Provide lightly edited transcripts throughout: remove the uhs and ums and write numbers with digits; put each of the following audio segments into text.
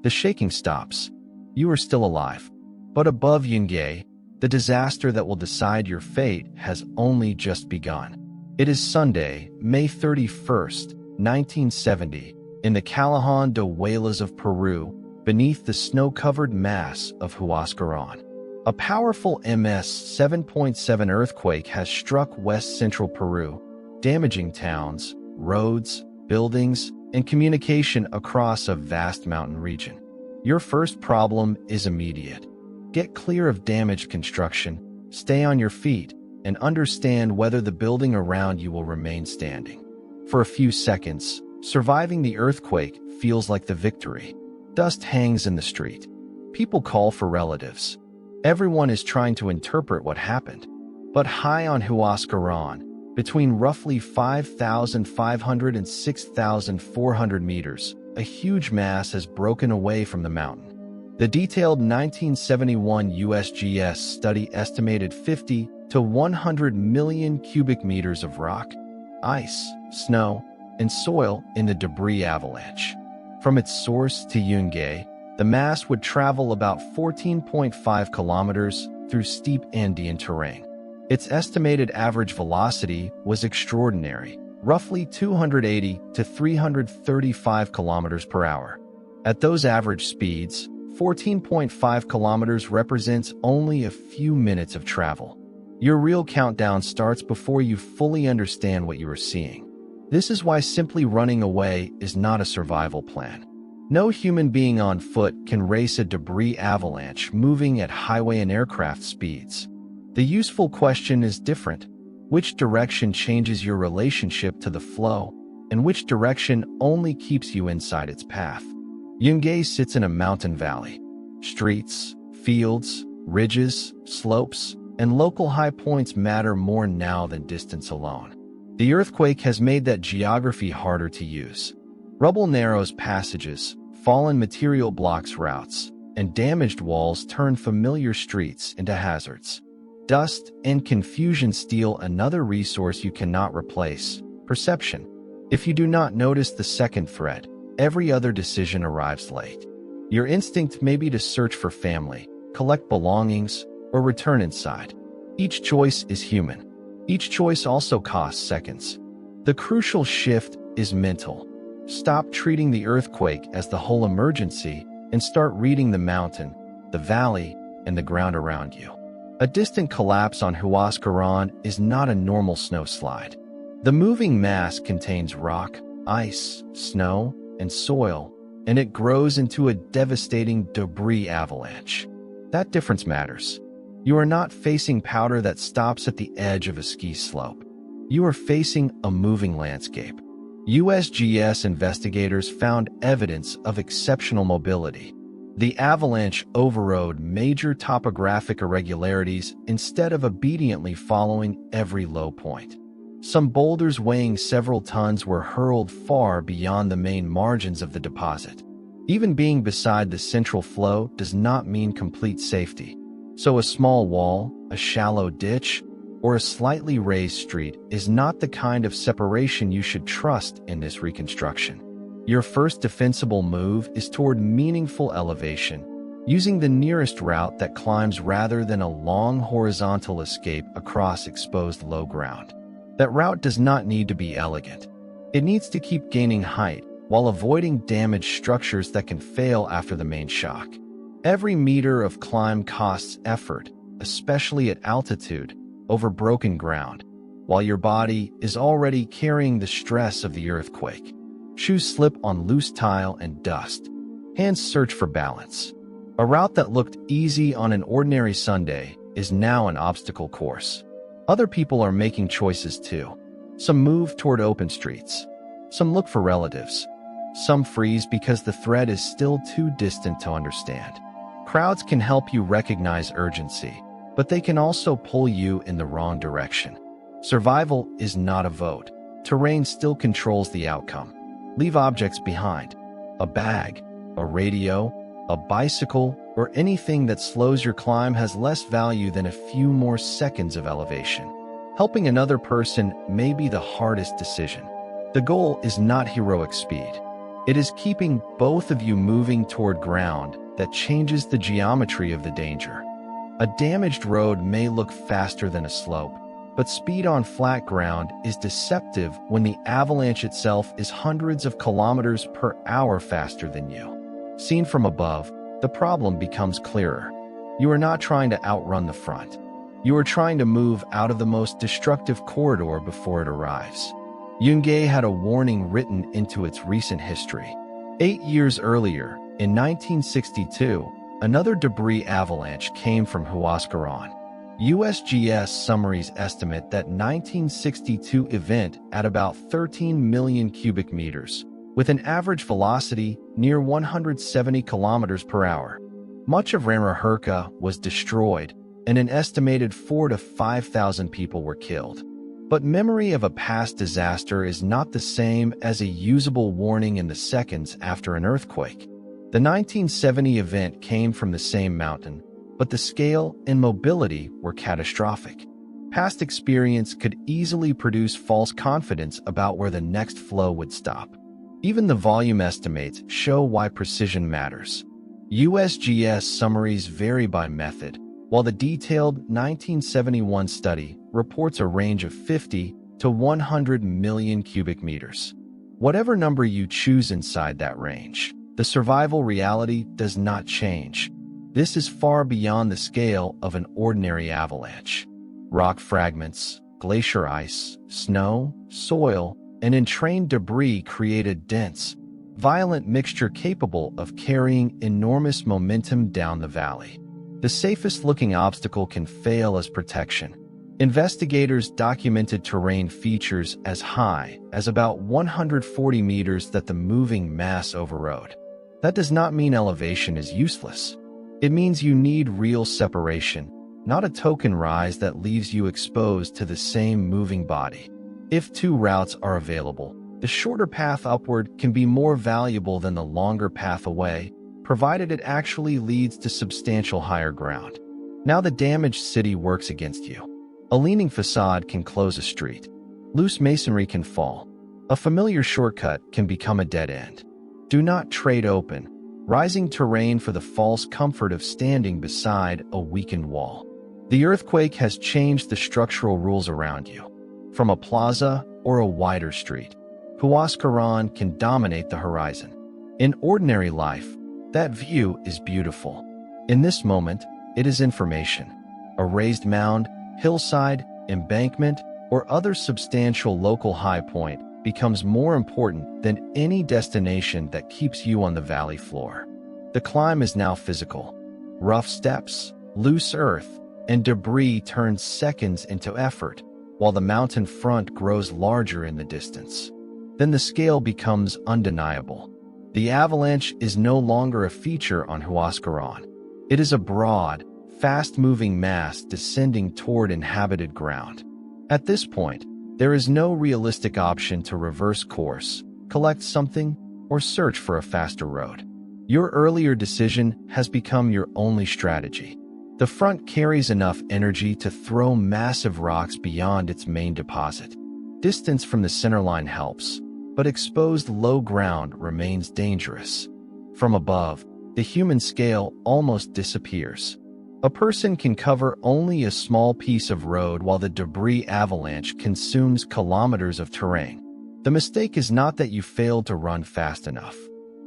The shaking stops. You are still alive. But above Yungay, the disaster that will decide your fate has only just begun. It is Sunday, May 31st, 1970, in the Callejón de Huelas of Peru, beneath the snow-covered mass of Huascarán. A powerful MS 7.7 earthquake has struck west-central Peru, damaging towns, roads, buildings, and communication across a vast mountain region. Your first problem is immediate. Get clear of damaged construction, stay on your feet, and understand whether the building around you will remain standing. For a few seconds, surviving the earthquake feels like the victory. Dust hangs in the street. People call for relatives. Everyone is trying to interpret what happened. But high on Huascarán, between roughly 5,500 and 6,400 meters, a huge mass has broken away from the mountain. The detailed 1971 USGS study estimated 50 to 100 million cubic meters of rock, ice, snow, and soil in the debris avalanche. From its source to Yungay, the mass would travel about 14.5 kilometers through steep Andean terrain. Its estimated average velocity was extraordinary, roughly 280 to 335 kilometers per hour. At those average speeds, 14.5 kilometers represents only a few minutes of travel. Your real countdown starts before you fully understand what you are seeing. This is why simply running away is not a survival plan. No human being on foot can race a debris avalanche moving at highway and aircraft speeds. The useful question is different. Which direction changes your relationship to the flow, and which direction only keeps you inside its path? Yungay sits in a mountain valley. Streets, fields, ridges, slopes, and local high points matter more now than distance alone. The earthquake has made that geography harder to use. Rubble narrows passages, fallen material blocks routes, and damaged walls turn familiar streets into hazards. Dust and confusion steal another resource you cannot replace: perception. If you do not notice the second threat, every other decision arrives late. Your instinct may be to search for family, collect belongings, or return inside. Each choice is human. Each choice also costs seconds. The crucial shift is mental. Stop treating the earthquake as the whole emergency and start reading the mountain, the valley, and the ground around you. A distant collapse on Huascarán is not a normal snowslide. The moving mass contains rock, ice, snow, and soil, and it grows into a devastating debris avalanche. That difference matters. You are not facing powder that stops at the edge of a ski slope. You are facing a moving landscape. USGS investigators found evidence of exceptional mobility. The avalanche overrode major topographic irregularities instead of obediently following every low point. Some boulders weighing several tons were hurled far beyond the main margins of the deposit. Even being beside the central flow does not mean complete safety. So a small wall, a shallow ditch, or a slightly raised street is not the kind of separation you should trust in this reconstruction. Your first defensible move is toward meaningful elevation, using the nearest route that climbs rather than a long horizontal escape across exposed low ground. That route does not need to be elegant. It needs to keep gaining height while avoiding damaged structures that can fail after the main shock. Every meter of climb costs effort, especially at altitude, over broken ground, while your body is already carrying the stress of the earthquake. Shoes slip on loose tile and dust. Hands search for balance. A route that looked easy on an ordinary Sunday is now an obstacle course. Other people are making choices too. Some move toward open streets. Some look for relatives. Some freeze because the threat is still too distant to understand. Crowds can help you recognize urgency, but they can also pull you in the wrong direction. Survival is not a vote. Terrain still controls the outcome. Leave objects behind. A bag, a radio, a bicycle, or anything that slows your climb has less value than a few more seconds of elevation. Helping another person may be the hardest decision. The goal is not heroic speed. It is keeping both of you moving toward ground that changes the geometry of the danger. A damaged road may look faster than a slope, but speed on flat ground is deceptive when the avalanche itself is hundreds of kilometers per hour faster than you. Seen from above, the problem becomes clearer. You are not trying to outrun the front. You are trying to move out of the most destructive corridor before it arrives. Yungay had a warning written into its recent history. 8 years earlier, in 1962, another debris avalanche came from Huascarán. USGS summaries estimate that 1962 event at about 13 million cubic meters, with an average velocity near 170 kilometers per hour. Much of Huascarán was destroyed, and an estimated 4,000 to 5,000 people were killed. But memory of a past disaster is not the same as a usable warning in the seconds after an earthquake. The 1970 event came from the same mountain, but the scale and mobility were catastrophic. Past experience could easily produce false confidence about where the next flow would stop. Even the volume estimates show why precision matters. USGS summaries vary by method, while the detailed 1971 study reports a range of 50 to 100 million cubic meters. Whatever number you choose inside that range, the survival reality does not change. This is far beyond the scale of an ordinary avalanche. Rock fragments, glacier ice, snow, soil, and entrained debris create a dense, violent mixture capable of carrying enormous momentum down the valley. The safest-looking obstacle can fail as protection. Investigators documented terrain features as high as about 140 meters that the moving mass overrode. That does not mean elevation is useless. It means you need real separation, not a token rise that leaves you exposed to the same moving body. If two routes are available, the shorter path upward can be more valuable than the longer path away, provided it actually leads to substantial higher ground. Now the damaged city works against you. A leaning facade can close a street. Loose masonry can fall. A familiar shortcut can become a dead end. Do not trade open, rising terrain for the false comfort of standing beside a weakened wall. The earthquake has changed the structural rules around you. From a plaza or a wider street, Huascarán can dominate the horizon. In ordinary life, that view is beautiful. In this moment, it is information. A raised mound, hillside, embankment, or other substantial local high point becomes more important than any destination that keeps you on the valley floor. The climb is now physical. Rough steps, loose earth, and debris turn seconds into effort, while the mountain front grows larger in the distance. Then the scale becomes undeniable. The avalanche is no longer a feature on Huascarán. It is a broad, fast-moving mass descending toward inhabited ground. At this point, there is no realistic option to reverse course, collect something, or search for a faster road. Your earlier decision has become your only strategy. The front carries enough energy to throw massive rocks beyond its main deposit. Distance from the centerline helps, but exposed low ground remains dangerous. From above, the human scale almost disappears. A person can cover only a small piece of road while the debris avalanche consumes kilometers of terrain. The mistake is not that you failed to run fast enough.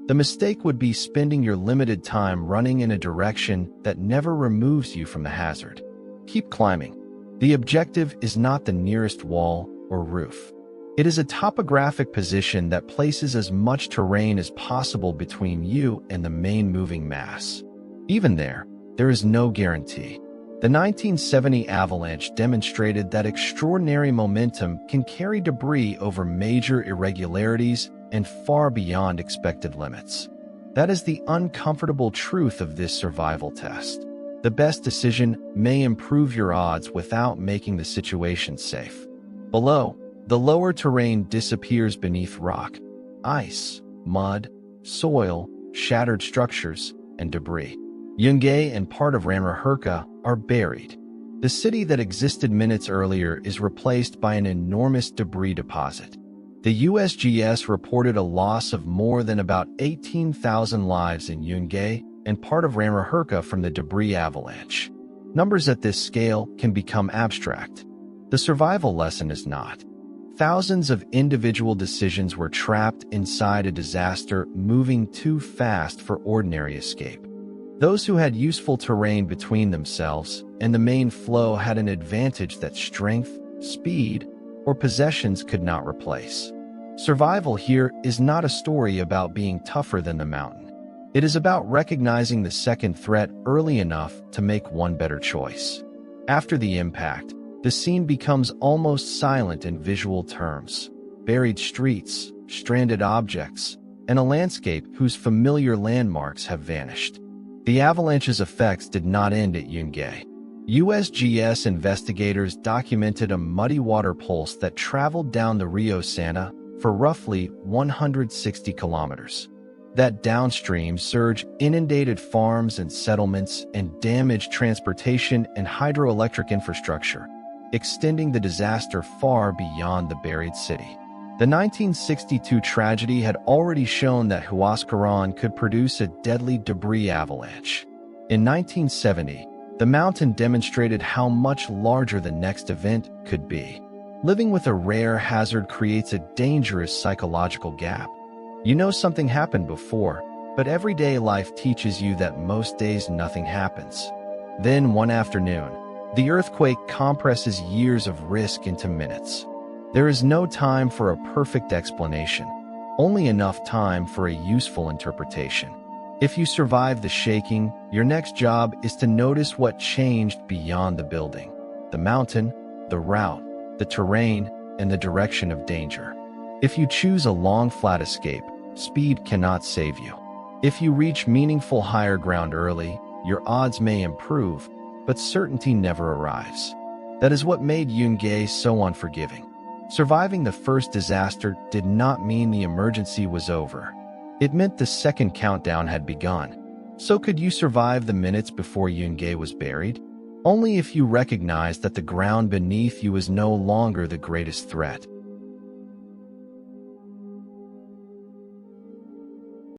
The mistake would be spending your limited time running in a direction that never removes you from the hazard. Keep climbing. The objective is not the nearest wall or roof. It is a topographic position that places as much terrain as possible between you and the main moving mass. Even there is no guarantee. The 1970 avalanche demonstrated that extraordinary momentum can carry debris over major irregularities and far beyond expected limits. That is the uncomfortable truth of this survival test. The best decision may improve your odds without making the situation safe. Below, the lower terrain disappears beneath rock, ice, mud, soil, shattered structures, and debris. Yungay and part of Huascarán are buried. The city that existed minutes earlier is replaced by an enormous debris deposit. The USGS reported a loss of more than about 18,000 lives in Yungay and part of Ramahurka from the debris avalanche. Numbers at this scale can become abstract. The survival lesson is not. Thousands of individual decisions were trapped inside a disaster moving too fast for ordinary escape. Those who had useful terrain between themselves and the main flow had an advantage that strength, speed, or possessions could not replace. Survival here is not a story about being tougher than the mountain. It is about recognizing the second threat early enough to make one better choice. After the impact, the scene becomes almost silent in visual terms. Buried streets, stranded objects, and a landscape whose familiar landmarks have vanished. The avalanche's effects did not end at Yungay. USGS investigators documented a muddy water pulse that traveled down the Rio Santa for roughly 160 kilometers. That downstream surge inundated farms and settlements and damaged transportation and hydroelectric infrastructure, extending the disaster far beyond the buried city. The 1962 tragedy had already shown that Huascarán could produce a deadly debris avalanche. In 1970, the mountain demonstrated how much larger the next event could be. Living with a rare hazard creates a dangerous psychological gap. You know something happened before, but everyday life teaches you that most days nothing happens. Then one afternoon, the earthquake compresses years of risk into minutes. There is no time for a perfect explanation, only enough time for a useful interpretation. If you survive the shaking, your next job is to notice what changed beyond the building, the mountain, the route, the terrain, and the direction of danger. If you choose a long flat escape, speed cannot save you. If you reach meaningful higher ground early, your odds may improve, but certainty never arrives. That is what made Yungay so unforgiving. Surviving the first disaster did not mean the emergency was over. It meant the second countdown had begun. So could you survive the minutes before Yungay was buried? Only if you recognized that the ground beneath you is no longer the greatest threat.